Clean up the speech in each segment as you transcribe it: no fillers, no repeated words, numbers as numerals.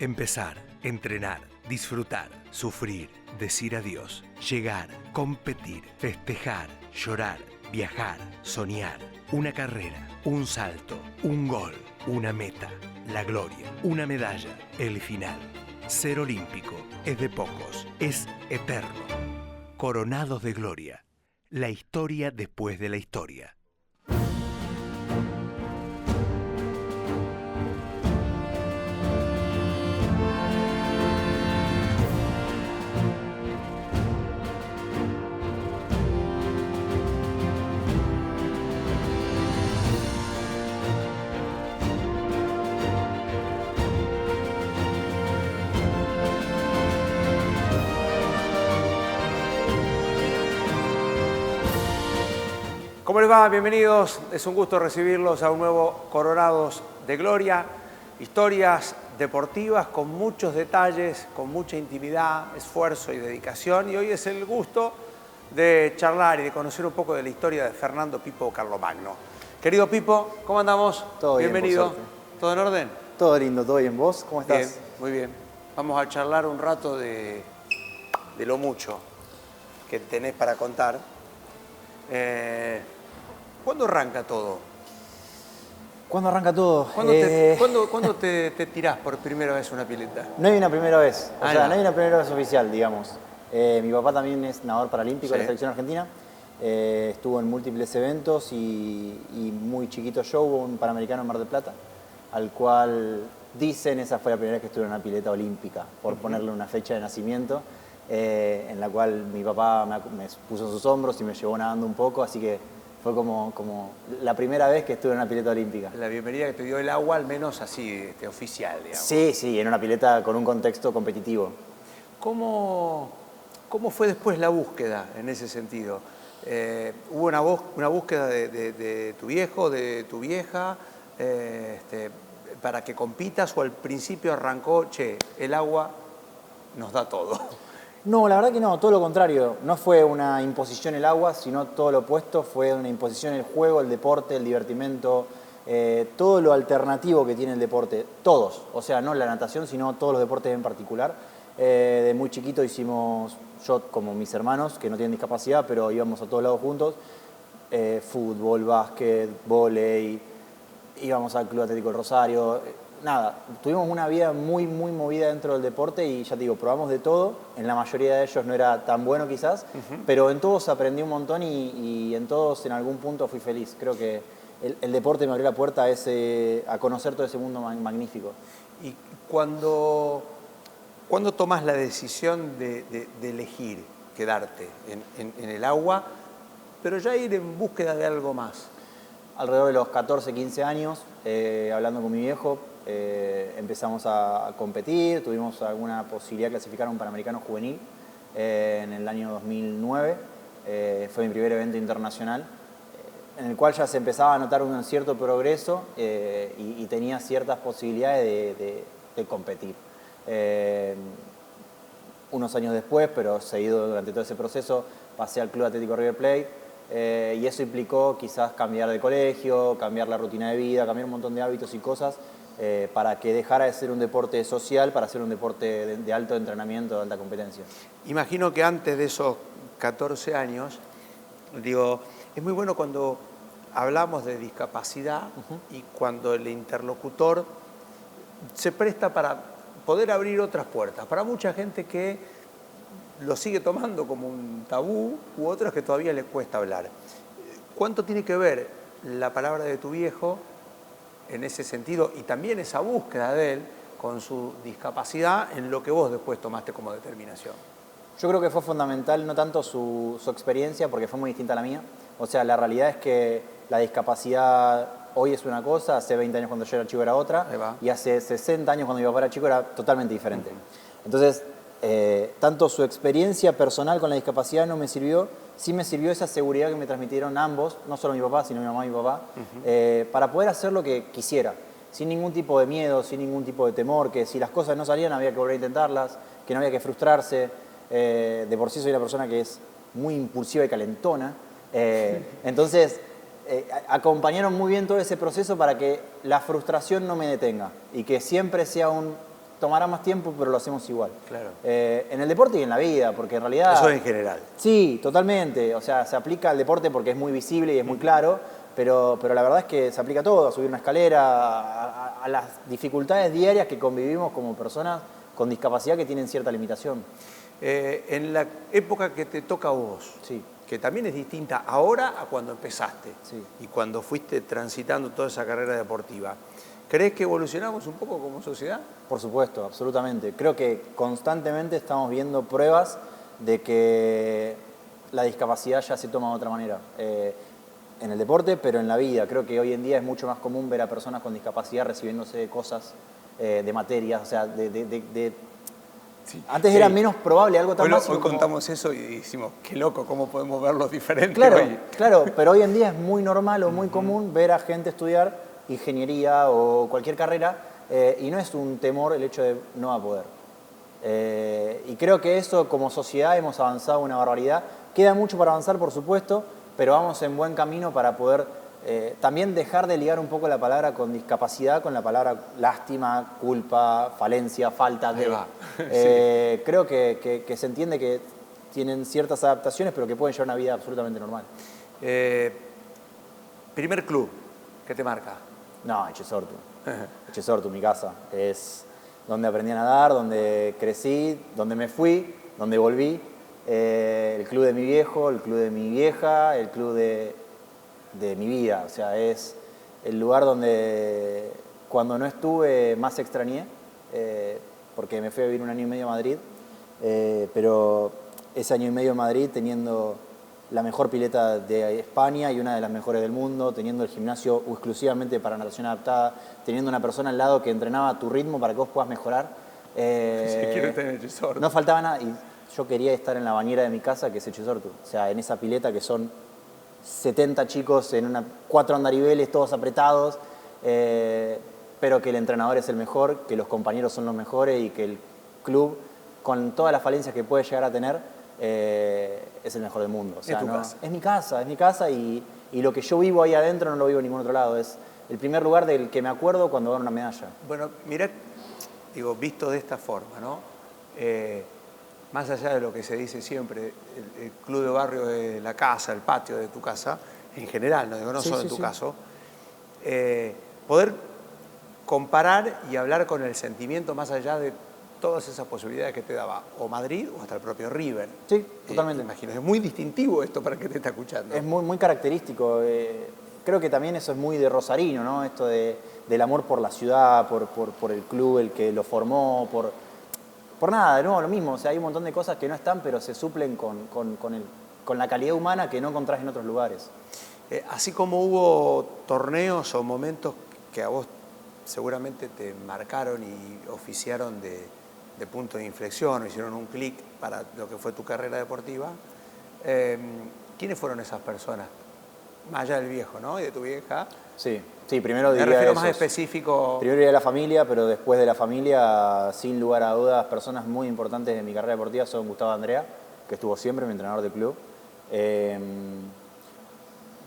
Empezar, entrenar, disfrutar, sufrir, decir adiós, llegar, competir, festejar, llorar, viajar, soñar, una carrera, un salto, un gol, una meta, la gloria, una medalla, el final. Ser olímpico es de pocos, es eterno. Coronados de gloria, la historia después de la historia. ¿Cómo les va? Bienvenidos. Es un gusto recibirlos a un nuevo Coronados de Gloria. Historias deportivas con muchos detalles, con mucha intimidad, esfuerzo y dedicación. Y hoy es el gusto de charlar y de conocer un poco de la historia de Fernando Pipo Carlomagno. Querido Pipo, ¿cómo andamos? Todo bien, bienvenido. por suerte. ¿Todo en orden? Todo lindo, todo bien. ¿Vos cómo estás? Bien, muy bien. Vamos a charlar un rato de lo mucho que tenés para contar. ¿Cuándo arranca todo? ¿Cuándo arranca todo? ¿Cuándo te tirás por primera vez una pileta? No hay una primera vez, no hay una primera vez oficial, digamos. Mi papá también es nadador paralímpico de la selección argentina. Estuvo en múltiples eventos y muy chiquito yo hubo un Panamericano en Mar del Plata, al cual dicen esa fue la primera vez que estuve en una pileta olímpica, por ponerle una fecha de nacimiento, en la cual mi papá me puso en sus hombros y me llevó nadando un poco, así que fue como la primera vez que estuve en una pileta olímpica. La bienvenida que te dio el agua, al menos así, oficial, digamos. Sí, en una pileta con un contexto competitivo. ¿Cómo fue después la búsqueda en ese sentido? ¿Hubo una búsqueda de tu viejo, de tu vieja, para que compitas, o al principio arrancó, el agua nos da todo? No, la verdad que no, todo lo contrario. No fue una imposición el agua, sino todo lo opuesto. Fue una imposición el juego, el deporte, el divertimento, todo lo alternativo que tiene el deporte. Todos, o sea, no la natación, sino todos los deportes en particular. De muy chiquito hicimos, yo como mis hermanos, que no tienen discapacidad, pero íbamos a todos lados juntos. Fútbol, básquet, vóley, íbamos al Club Atlético del Rosario. Nada, tuvimos una vida muy movida dentro del deporte y ya te digo, probamos de todo. En la mayoría de ellos no era tan bueno quizás, pero en todos aprendí un montón y en todos en algún punto fui feliz. Creo que el deporte me abrió la puerta a conocer todo ese mundo magnífico. ¿Y cuando tomás la decisión de elegir quedarte en el agua, pero ya ir en búsqueda de algo más? Alrededor de los 14, 15 años, hablando con mi viejo, empezamos a competir, tuvimos alguna posibilidad de clasificar a un Panamericano juvenil en el año 2009. Fue mi primer evento internacional, en el cual ya se empezaba a notar un cierto progreso y tenía ciertas posibilidades de competir. Unos años después, pero seguido durante todo ese proceso, pasé al Club Atlético River Plate. Y eso implicó quizás cambiar de colegio, cambiar la rutina de vida, cambiar un montón de hábitos y cosas para que dejara de ser un deporte social para ser un deporte de alto entrenamiento, de alta competencia. Imagino que antes de esos 14 años, digo, es muy bueno cuando hablamos de discapacidad y cuando el interlocutor se presta para poder abrir otras puertas. Para mucha gente que lo sigue tomando como un tabú, u otros que todavía les cuesta hablar. ¿Cuánto tiene que ver la palabra de tu viejo en ese sentido y también esa búsqueda de él con su discapacidad en lo que vos después tomaste como determinación? Yo creo que fue fundamental no tanto su experiencia, porque fue muy distinta a la mía. O sea, la realidad es que la discapacidad hoy es una cosa, hace 20 años cuando yo era chico era otra, y hace 60 años cuando mi papá era chico era totalmente diferente. Entonces, tanto su experiencia personal con la discapacidad no me sirvió, sí me sirvió esa seguridad que me transmitieron ambos, no solo mi papá, sino mi mamá y mi papá, para poder hacer lo que quisiera, sin ningún tipo de miedo, sin ningún tipo de temor, que si las cosas no salían había que volver a intentarlas, que no había que frustrarse. De por sí soy una persona que es muy impulsiva y calentona, entonces acompañaron muy bien todo ese proceso para que la frustración no me detenga y que siempre sea tomará más tiempo, pero lo hacemos igual. Claro. En el deporte y en la vida, porque en realidad... Eso en general. Sí, totalmente. O sea, se aplica al deporte porque es muy visible y es muy claro, pero la verdad es que se aplica a todo, a subir una escalera, a las dificultades diarias que convivimos como personas con discapacidad que tienen cierta limitación. En la época que te toca a vos, Sí. que también es distinta ahora a cuando empezaste Sí. y cuando fuiste transitando toda esa carrera deportiva, ¿crees que evolucionamos un poco como sociedad? Por supuesto, absolutamente. Creo que constantemente estamos viendo pruebas de que la discapacidad ya se toma de otra manera. En el deporte, pero en la vida. Creo que hoy en día es mucho más común ver a personas con discapacidad recibiéndose de cosas, de materias, o sea, Sí. Antes era menos probable algo tan Bueno, básico hoy como... contamos eso y decimos, qué loco, cómo podemos verlos diferentes Claro, hoy. claro, pero hoy en día es muy normal o muy común ver a gente estudiar ingeniería o cualquier carrera y no es un temor el hecho de no va a poder. Y creo que eso como sociedad hemos avanzado una barbaridad. Queda mucho para avanzar, por supuesto, pero vamos en buen camino para poder también dejar de ligar un poco la palabra con discapacidad con la palabra lástima, culpa, falencia, falta de... Ahí va. Creo que se entiende que tienen ciertas adaptaciones, pero que pueden llevar una vida absolutamente normal. Primer club que te marca. No, Echesortu. Echesortu, mi casa. Es donde aprendí a nadar, donde crecí, donde me fui, donde volví. El club de mi viejo, el club de mi vieja, el club de mi vida. O sea, es el lugar donde cuando no estuve más extrañé, porque me fui a vivir 1 año y medio a Madrid, pero ese año y medio en Madrid teniendo la mejor pileta de España y una de las mejores del mundo, teniendo el gimnasio exclusivamente para natación adaptada, teniendo una persona al lado que entrenaba a tu ritmo para que vos puedas mejorar. Quiero tener Echesortu. No faltaba nada y yo quería estar en la bañera de mi casa, que es Echesortu. O sea, en esa pileta que son 70 chicos en 4 andariveles, todos apretados, pero que el entrenador es el mejor, que los compañeros son los mejores y que el club, con todas las falencias que puede llegar a tener, es el mejor del mundo. O sea, es tu casa. Es mi casa y lo que yo vivo ahí adentro no lo vivo en ningún otro lado. Es el primer lugar del que me acuerdo cuando gano una medalla. Bueno, mirá, digo, visto de esta forma, ¿no? Más allá de lo que se dice siempre, el club de barrio es la casa, el patio de tu casa, en general, no digo no solo en tu caso, poder comparar y hablar con el sentimiento más allá de todas esas posibilidades que te daba o Madrid o hasta el propio River. Sí, totalmente. Imagino, es muy distintivo esto para el que te está escuchando. Es muy, muy característico. Creo que también eso es muy de rosarino, ¿no? Esto del amor por la ciudad, por el club, el que lo formó, por nada, de nuevo, lo mismo. O sea, hay un montón de cosas que no están, pero se suplen con la calidad humana que no encontrás en otros lugares. Así como hubo torneos o momentos que a vos seguramente te marcaron y oficiaron de punto de inflexión, o hicieron un clic para lo que fue tu carrera deportiva, ¿quiénes fueron esas personas? Más allá del viejo, ¿no? Y de tu vieja. Sí, primero diría Me refiero esos. más específico. Primero diría la familia, pero después de la familia, sin lugar a dudas, personas muy importantes de mi carrera deportiva son Gustavo Andrea, que estuvo siempre mi entrenador de club.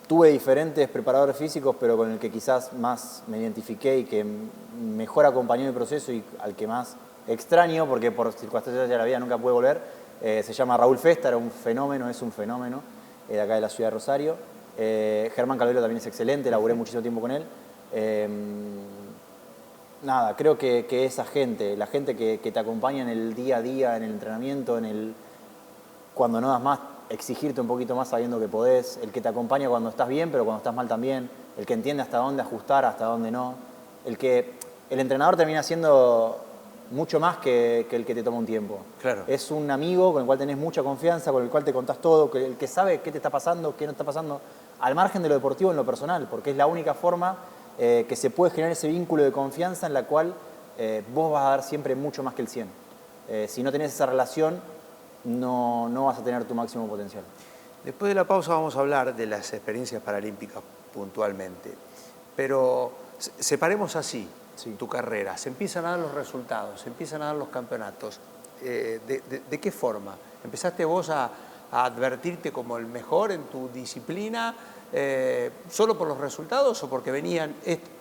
Tuve diferentes preparadores físicos, pero con el que quizás más me identifiqué y que mejor acompañó mi proceso y al que más extraño, porque por circunstancias de la vida nunca pude volver, se llama Raúl Festa, era un fenómeno, es un fenómeno, de acá de la ciudad de Rosario. Germán Calvero también es excelente, laburé muchísimo tiempo con él. Nada, creo que esa gente, la gente que te acompaña en el día a día, en el entrenamiento, cuando no das más, exigirte un poquito más sabiendo que podés, el que te acompaña cuando estás bien, pero cuando estás mal también, el que entiende hasta dónde ajustar, hasta dónde no, el entrenador termina siendo mucho más que el que te toma un tiempo. Claro. Es un amigo con el cual tenés mucha confianza, con el cual te contás todo, el que sabe qué te está pasando, qué no está pasando, al margen de lo deportivo en lo personal, porque es la única forma que se puede generar ese vínculo de confianza en la cual vos vas a dar siempre mucho más que el 100. Si no tenés esa relación, no vas a tener tu máximo potencial. Después de la pausa vamos a hablar de las experiencias paralímpicas puntualmente, pero separemos así tu carrera. Se empiezan a dar los resultados, se empiezan a dar los campeonatos. ¿De qué forma? ¿Empezaste vos a advertirte como el mejor en tu disciplina solo por los resultados o porque venían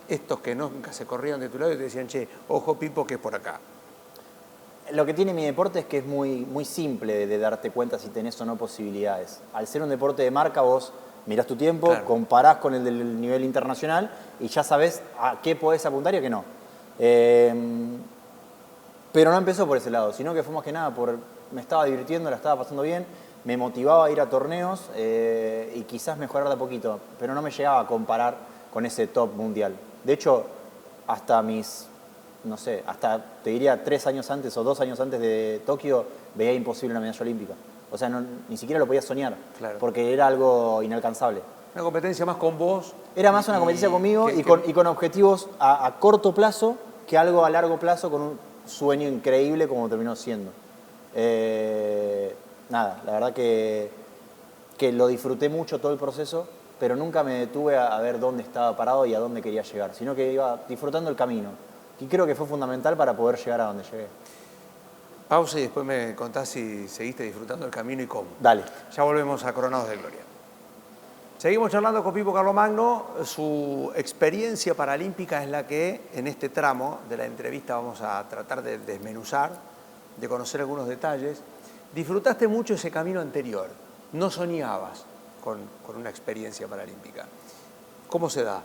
estos que nunca se corrían de tu lado y te decían, che, ojo Pipo, que es por acá? Lo que tiene mi deporte es que es muy simple de darte cuenta si tenés o no posibilidades. Al ser un deporte de marca, vos mirás tu tiempo, Claro. comparás con el del nivel internacional y ya sabés a qué podés apuntar y a qué no. Pero no empezó por ese lado, sino que fue más que nada me estaba divirtiendo, la estaba pasando bien, me motivaba a ir a torneos y quizás mejorar de a poquito, pero no me llegaba a comparar con ese top mundial. De hecho, hasta no sé, hasta te diría 3 años antes o 2 años antes de Tokio, veía imposible una medalla olímpica. O sea, ni siquiera lo podía soñar, Claro. porque era algo inalcanzable. Una competencia más con vos. Era más una competencia conmigo y con objetivos a corto plazo que algo a largo plazo con un sueño increíble como terminó siendo. Nada, la verdad que lo disfruté mucho todo el proceso, pero nunca me detuve a ver dónde estaba parado y a dónde quería llegar, sino que iba disfrutando el camino. Y creo que fue fundamental para poder llegar a donde llegué. Pausa y después me contás si seguiste disfrutando el camino y cómo. Dale. Ya volvemos a Coronados de Gloria. Seguimos charlando con Pipo Carlomagno. Su experiencia paralímpica es la que en este tramo de la entrevista vamos a tratar de desmenuzar, de conocer algunos detalles. Disfrutaste mucho ese camino anterior. No soñabas con una experiencia paralímpica. ¿Cómo se da?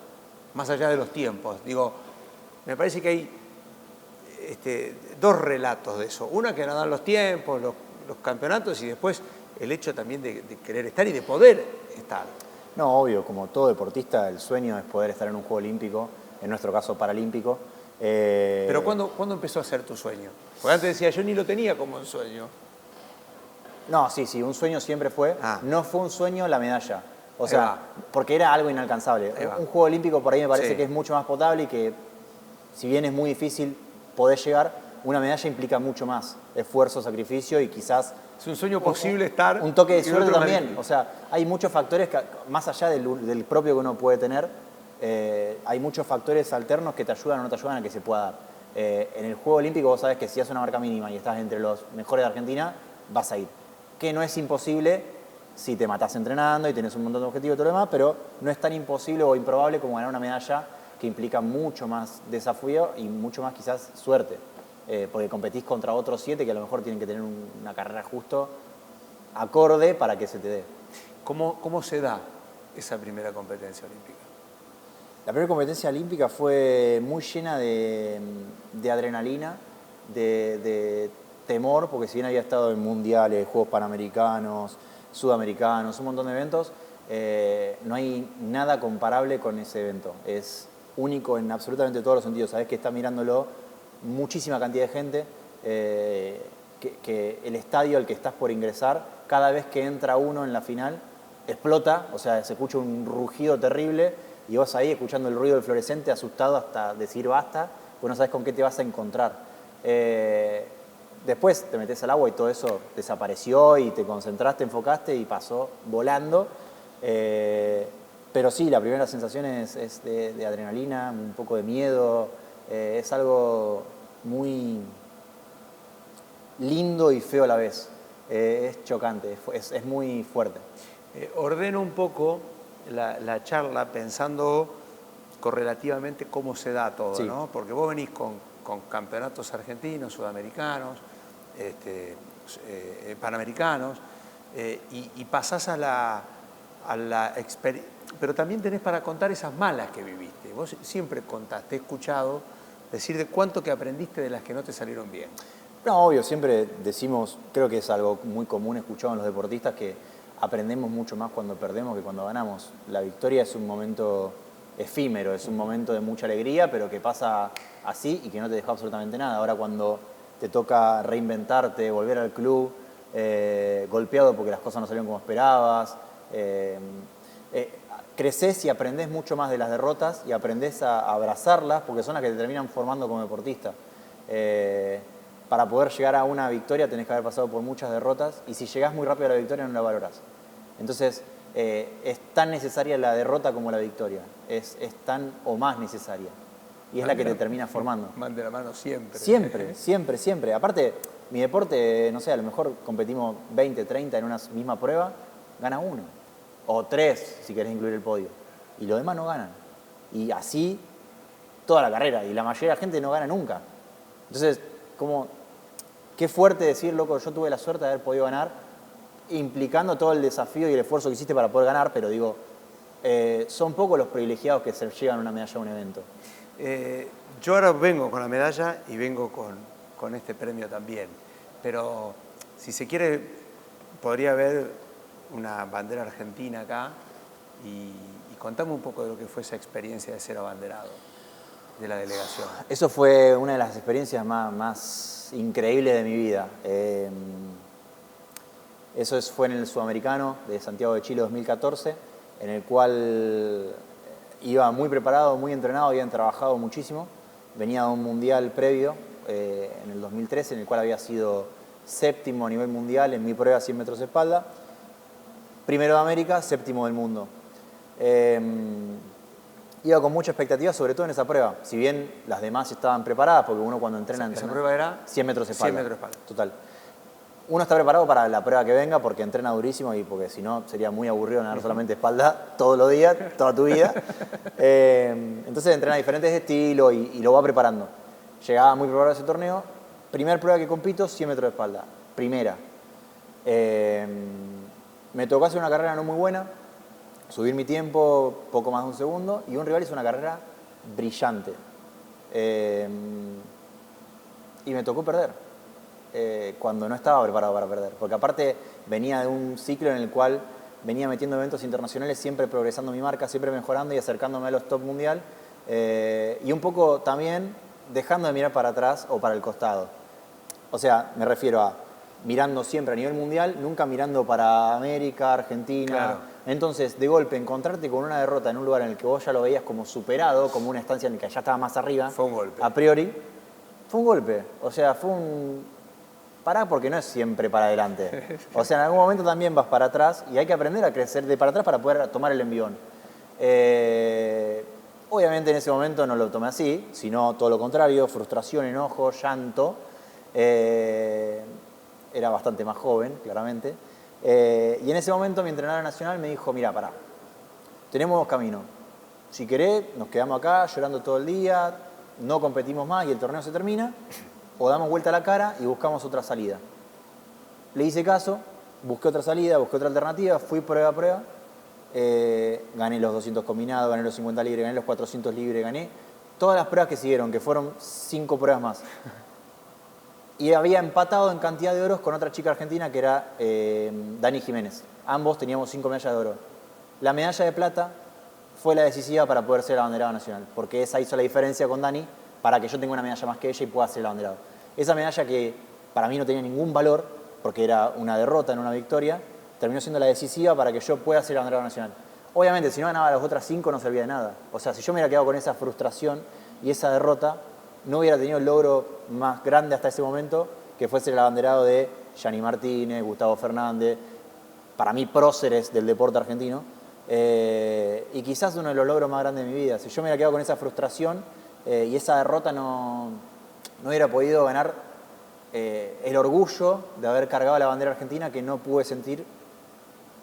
Más allá de los tiempos. Digo, me parece que hay dos relatos de eso. Una que no dan los tiempos, los campeonatos, y después el hecho también de querer estar y de poder estar. No, obvio, como todo deportista, el sueño es poder estar en un Juego Olímpico, en nuestro caso paralímpico. Pero ¿cuándo empezó a ser tu sueño? Porque antes decía, yo ni lo tenía como un sueño. No, sí, un sueño siempre fue. No fue un sueño la medalla. O Ahí sea, va. porque era algo inalcanzable. Un Juego Olímpico por ahí me parece Sí. que es mucho más potable y que, si bien es muy difícil poder llegar, una medalla implica mucho más esfuerzo, sacrificio y quizás Es un sueño posible estar. un toque de en suerte otro también. paralímpico. O sea, hay muchos factores que, más allá del propio que uno puede tener, hay muchos factores alternos que te ayudan o no te ayudan a que se pueda dar. En el Juego Olímpico vos sabés que si haces una marca mínima y estás entre los mejores de Argentina, vas a ir. Que no es imposible si te matás entrenando y tenés un montón de objetivos y todo lo demás, pero no es tan imposible o improbable como ganar una medalla que implica mucho más desafío y mucho más quizás suerte. Porque competís contra otros 7 que a lo mejor tienen que tener una carrera justo acorde para que se te dé. ¿Cómo se da esa primera competencia olímpica? La primera competencia olímpica fue muy llena de adrenalina, de temor, porque si bien había estado en mundiales, Juegos Panamericanos, Sudamericanos, un montón de eventos, no hay nada comparable con ese evento. Es único en absolutamente todos los sentidos. Sabés que está mirándolo muchísima cantidad de gente, que el estadio al que estás por ingresar, cada vez que entra uno en la final, explota, o sea, se escucha un rugido terrible y vos ahí escuchando el ruido del fluorescente, asustado hasta decir basta, pues no sabés con qué te vas a encontrar. Después te metés al agua y todo eso desapareció y te concentraste, enfocaste y pasó volando. Pero sí, la primera sensación es de adrenalina, un poco de miedo. Es algo muy lindo y feo a la vez. Es chocante, es muy fuerte. Ordeno un poco la charla pensando correlativamente cómo se da todo, Sí. ¿no? Porque vos venís con campeonatos argentinos, sudamericanos, panamericanos, y pasás a la experiencia. Pero también tenés para contar esas malas que viviste. Vos siempre contaste, he escuchado decir de cuánto que aprendiste de las que no te salieron bien. No, obvio, siempre decimos, creo que es algo muy común escuchado en los deportistas, que aprendemos mucho más cuando perdemos que cuando ganamos. La victoria es un momento efímero, es un momento de mucha alegría, pero que pasa así y que no te deja absolutamente nada. Ahora cuando te toca reinventarte, volver al club, golpeado porque las cosas no salieron como esperabas, creces y aprendés mucho más de las derrotas y aprendés a abrazarlas porque son las que te terminan formando como deportista. Para poder llegar a una victoria tenés que haber pasado por muchas derrotas y si llegás muy rápido a la victoria no la valorás. Entonces es tan necesaria la derrota como la victoria, es tan o más necesaria y es la que te termina formando. Man de la mano siempre. Siempre. Aparte, mi deporte, no sé, a lo mejor competimos 20, 30 en una misma prueba, gana uno. O 3, si querés incluir el podio. Y los demás no ganan. Y así toda la carrera. Y la mayoría de la gente no gana nunca. Entonces, como qué fuerte decir, loco, yo tuve la suerte de haber podido ganar, implicando todo el desafío y el esfuerzo que hiciste para poder ganar, pero digo, son pocos los privilegiados que se llevan una medalla a un evento. Yo ahora vengo con la medalla y vengo con este premio también, pero si se quiere, podría haber una bandera argentina acá y contame un poco de lo que fue esa experiencia de ser abanderado de la delegación. Eso fue una de las experiencias más increíbles de mi vida. Eso fue en el Sudamericano de Santiago de Chile 2014, en el cual iba muy preparado, muy entrenado, habían trabajado muchísimo. Venía de un mundial previo, en el 2013, en el cual había sido séptimo a nivel mundial en mi prueba 100 metros de espalda. Primero de América, séptimo del mundo. Iba con mucha expectativa, sobre todo en esa prueba. Si bien las demás estaban preparadas, porque uno cuando entrena... ¿Esa prueba era? 100 metros de espalda. 100 metros de espalda. Total. Uno está preparado para la prueba que venga porque entrena durísimo y porque si no sería muy aburrido nadar solamente espalda todos los días, toda tu vida. Entonces entrena diferentes estilos y lo va preparando. Llegaba muy preparado a ese torneo. Primer prueba que compito, 100 metros de espalda. Primera. Me tocó hacer una carrera no muy buena, subir mi tiempo poco más de un segundo y un rival hizo una carrera brillante. Y me tocó perder. Cuando no estaba preparado para perder, porque aparte venía de un ciclo en el cual venía metiendo eventos internacionales, siempre progresando mi marca, siempre mejorando y acercándome a los top mundial, y un poco también dejando de mirar para atrás o para el costado. O sea, me refiero a mirando siempre a nivel mundial, nunca mirando para América, Argentina. Claro. Entonces, de golpe, encontrarte con una derrota en un lugar en el que vos ya lo veías como superado, como una estancia en la que ya estaba más arriba. Fue un golpe. A priori, fue un golpe. O sea, fue un... Pará porque no es siempre para adelante. O sea, en algún momento también vas para atrás y hay que aprender a crecer de para atrás para poder tomar el envión. Obviamente en ese momento no lo tomé así, sino todo lo contrario, frustración, enojo, llanto. Era bastante más joven, claramente. Y en ese momento mi entrenador nacional me dijo, mira, pará, tenemos dos caminos. Si querés, nos quedamos acá llorando todo el día, no competimos más y el torneo se termina, o damos vuelta a la cara y buscamos otra salida. Le hice caso, busqué otra salida, busqué otra alternativa, fui prueba a prueba, gané los 200 combinados, gané los 50 libres, gané los 400 libres, gané todas las pruebas que siguieron, que fueron 5 pruebas más. Y había empatado en cantidad de oros con otra chica argentina que era Dani Jiménez. Ambos teníamos 5 medallas de oro. La medalla de plata fue la decisiva para poder ser el abanderado nacional, porque esa hizo la diferencia con Dani para que yo tenga una medalla más que ella y pueda ser el abanderado. Esa medalla que para mí no tenía ningún valor, porque era una derrota en una victoria, terminó siendo la decisiva para que yo pueda ser el abanderado nacional. Obviamente, si no ganaba las otras 5 no servía de nada. O sea, si yo me hubiera quedado con esa frustración y esa derrota, no hubiera tenido el logro más grande hasta ese momento, que fue ser el abanderado de Gianni Martínez, Gustavo Fernández, para mí próceres del deporte argentino, y quizás uno de los logros más grandes de mi vida. Si yo me hubiera quedado con esa frustración y esa derrota, no hubiera podido ganar el orgullo de haber cargado la bandera argentina, que no pude sentir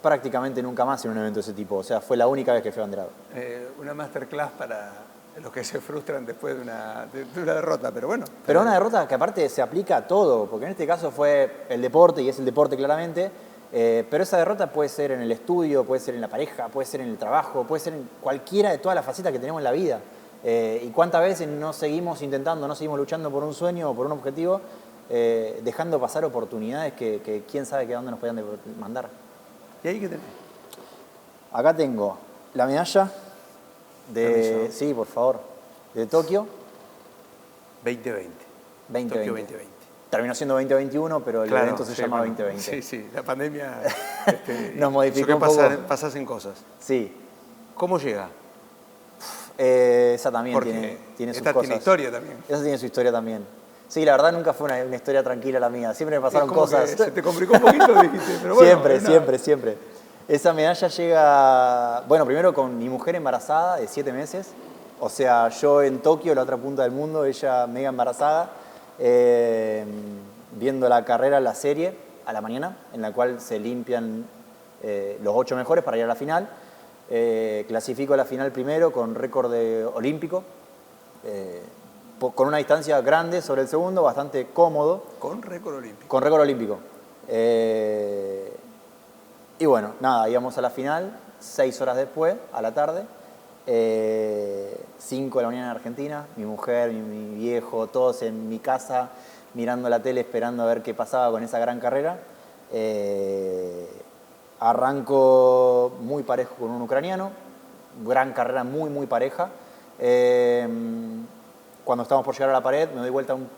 prácticamente nunca más en un evento de ese tipo. O sea, fue la única vez que fui abanderado. Una masterclass para los que se frustran después de una derrota, pero bueno. Pero una derrota que aparte se aplica a todo, porque en este caso fue el deporte, y es el deporte claramente, pero esa derrota puede ser en el estudio, puede ser en la pareja, puede ser en el trabajo, puede ser en cualquiera de todas las facetas que tenemos en la vida. Y cuántas veces no seguimos intentando, no seguimos luchando por un sueño o por un objetivo, dejando pasar oportunidades que quién sabe que a dónde nos podían mandar. ¿Y ahí qué tenés? Acá tengo la medalla de... Sí, por favor. De Tokio. 2020. 2020. Tokio 2020. Terminó siendo 2021, pero el evento se llama 2020. Sí, sí. La pandemia nos modificó hizo un poco. Pasasen cosas. Sí. ¿Cómo llega? Esa también Porque tiene sus esta cosas. tiene historia también. Esa tiene su historia también. Sí, la verdad nunca fue una historia tranquila la mía. Siempre me pasaron como cosas. que se te complicó un poquito, dijiste, pero bueno. Siempre. Esa medalla llega, bueno, primero con mi mujer embarazada de 7 meses. O sea, yo en Tokio, la otra punta del mundo, ella mega embarazada, viendo la carrera, la serie, a la mañana, en la cual se limpian los 8 mejores para ir a la final. Clasifico a la final primero con récord olímpico. con una distancia grande sobre el segundo, bastante cómodo. Con récord olímpico. Con récord olímpico. Y bueno, nada, íbamos a la final, 6 horas después, a la tarde, 5 de la mañana en Argentina, mi mujer, mi viejo, todos en mi casa, mirando la tele, esperando a ver qué pasaba con esa gran carrera. Arranco muy parejo con un ucraniano, gran carrera muy, muy pareja. Cuando estamos por llegar a la pared, me doy vuelta un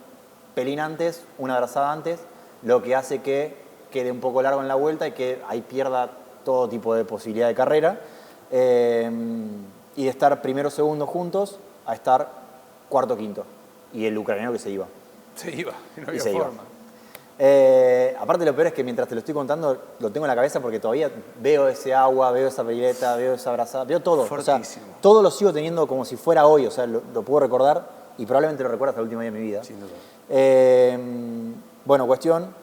pelín antes, una brazada antes, lo que hace que quede un poco largo en la vuelta y que ahí pierda todo tipo de posibilidad de carrera. Y de estar primero o segundo juntos a estar cuarto o quinto. Y el ucraniano que se iba. Se iba, no había se forma. Aparte lo peor es que mientras te lo estoy contando lo tengo en la cabeza porque todavía veo ese agua, veo esa pileta, veo esa brazada, veo todo. Fortísimo. O sea, todo lo sigo teniendo como si fuera hoy, o sea, lo puedo recordar y probablemente lo recuerdo hasta el último día de mi vida. Sin duda. Bueno, cuestión,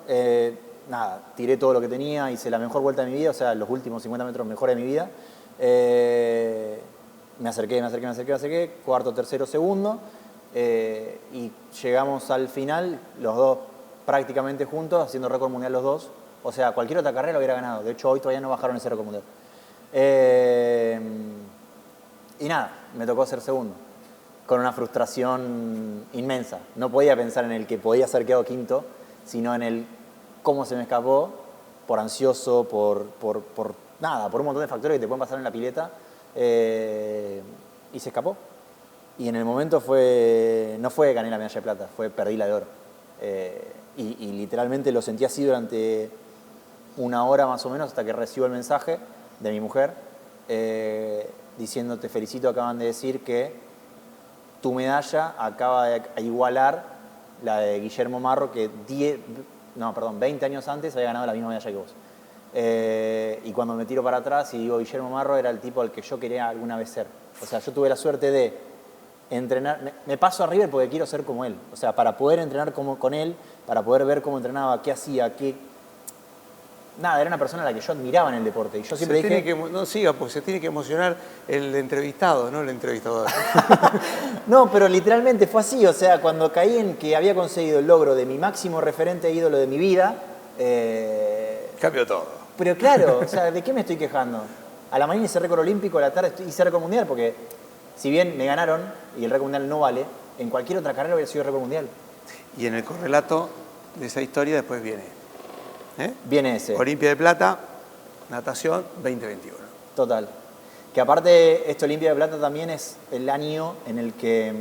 nada, tiré todo lo que tenía, hice la mejor vuelta de mi vida, o sea, los últimos 50 metros mejores de mi vida. Me acerqué, cuarto, tercero, segundo, y llegamos al final, los dos prácticamente juntos, haciendo récord mundial los dos. O sea, cualquier otra carrera lo hubiera ganado. De hecho, hoy todavía no bajaron ese récord mundial. Y nada, me tocó ser segundo, con una frustración inmensa. No podía pensar en el que podía ser quedado quinto, sino en el cómo se me escapó, por ansioso, por nada, por un montón de factores que te pueden pasar en la pileta. Y se escapó. Y en el momento no fue que gané la medalla de plata, fue perdí la de oro. Y literalmente lo sentí así durante una hora más o menos hasta que recibo el mensaje de mi mujer diciendo: te felicito, acaban de decir que tu medalla acaba de igualar la de Guillermo Marro, que 20 años antes había ganado la misma medalla que vos. Y cuando me tiro para atrás y digo, Guillermo Marro era el tipo al que yo quería alguna vez ser. O sea, yo tuve la suerte de entrenar, me paso a River porque quiero ser como él. O sea, para poder entrenar con él, para poder ver cómo entrenaba, qué hacía, Nada, era una persona a la que yo admiraba en el deporte. Y yo siempre dije... No siga, porque se tiene que emocionar el entrevistado, no el entrevistador. No, pero literalmente fue así. O sea, cuando caí en que había conseguido el logro de mi máximo referente e ídolo de mi vida... Cambió todo. Pero claro, o sea, ¿de qué me estoy quejando? A la mañana hice récord olímpico, a la tarde hice récord mundial, porque si bien me ganaron y el récord mundial no vale, en cualquier otra carrera hubiera sido récord mundial. Y en el correlato de esa historia después Viene ese. Olimpia de Plata, natación 2021. Total. Que aparte, esta Olimpia de Plata también es el año en el que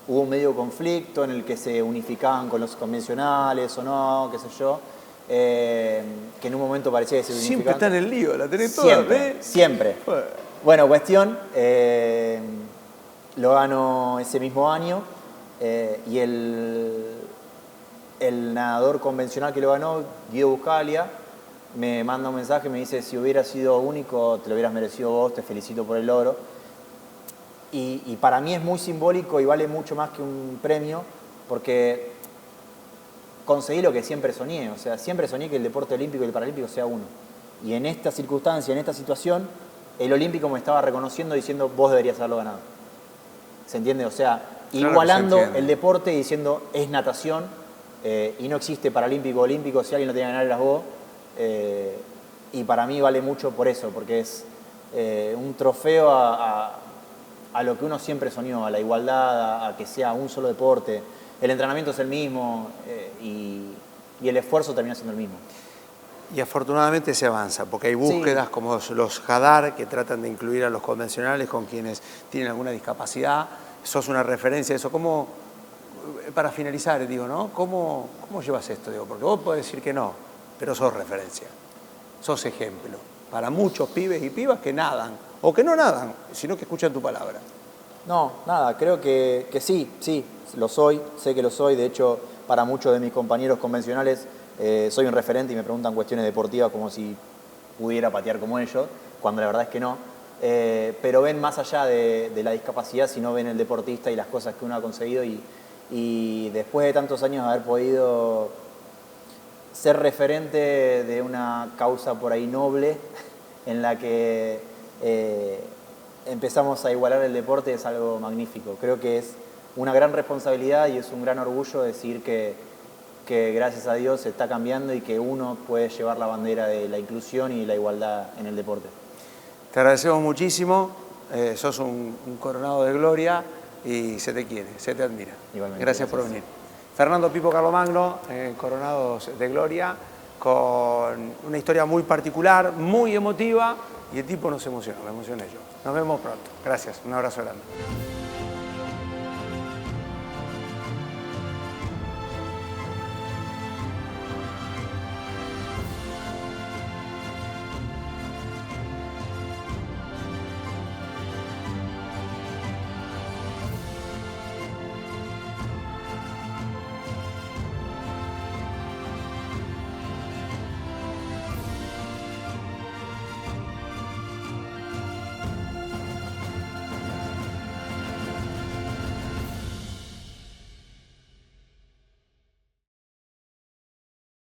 hubo un medio conflicto, en el que se unificaban con los convencionales o no, qué sé yo. Que en un momento parecía que se unificaban. Siempre está en el lío, la tenés toda, siempre, siempre. Bueno, cuestión, lo gano ese mismo año y el nadador convencional que lo ganó, Guido Buscalia, me manda un mensaje, me dice: si hubiera sido único, te lo hubieras merecido vos, te felicito por el logro. Y para mí es muy simbólico y vale mucho más que un premio, porque conseguí lo que siempre soñé. O sea, siempre soñé que el deporte olímpico y el paralímpico sea uno. Y en esta circunstancia, en esta situación, el olímpico me estaba reconociendo diciendo: vos deberías haberlo ganado. ¿Se entiende? O sea, claro, igualando el deporte y diciendo: es natación y no existe paralímpico o olímpico, si alguien lo tiene que ganar eras vos. Y para mí vale mucho por eso, porque es un trofeo a lo que uno siempre soñó, a la igualdad, a que sea un solo deporte. El entrenamiento es el mismo y el esfuerzo termina siendo el mismo. Y afortunadamente se avanza, porque hay búsquedas como los JADAR que tratan de incluir a los convencionales con quienes tienen alguna discapacidad. Sos una referencia a eso. ¿Cómo, para finalizar, digo, ¿no? ¿Cómo llevas esto? Digo, porque vos podés decir que no, pero sos referencia, sos ejemplo para muchos pibes y pibas que nadan, o que no nadan, sino que escuchan tu palabra. No, nada, creo que sí, lo soy, sé que lo soy. De hecho, para muchos de mis compañeros convencionales soy un referente y me preguntan cuestiones deportivas como si pudiera patear como ellos, cuando la verdad es que no. Pero ven más allá de la discapacidad, sino ven el deportista y las cosas que uno ha conseguido. Y después de tantos años de haber podido ser referente de una causa por ahí noble, en la que empezamos a igualar el deporte, es algo magnífico. Creo que es una gran responsabilidad y es un gran orgullo decir que gracias a Dios se está cambiando y que uno puede llevar la bandera de la inclusión y la igualdad en el deporte. Te agradecemos muchísimo, sos un coronado de gloria y se te quiere, se te admira. Igualmente, Gracias por venir. Fernando Pipo Carlomagno, Coronados de Gloria, con una historia muy particular, muy emotiva, y el tipo nos emocionó, me emocioné yo. Nos vemos pronto. Gracias, un abrazo grande.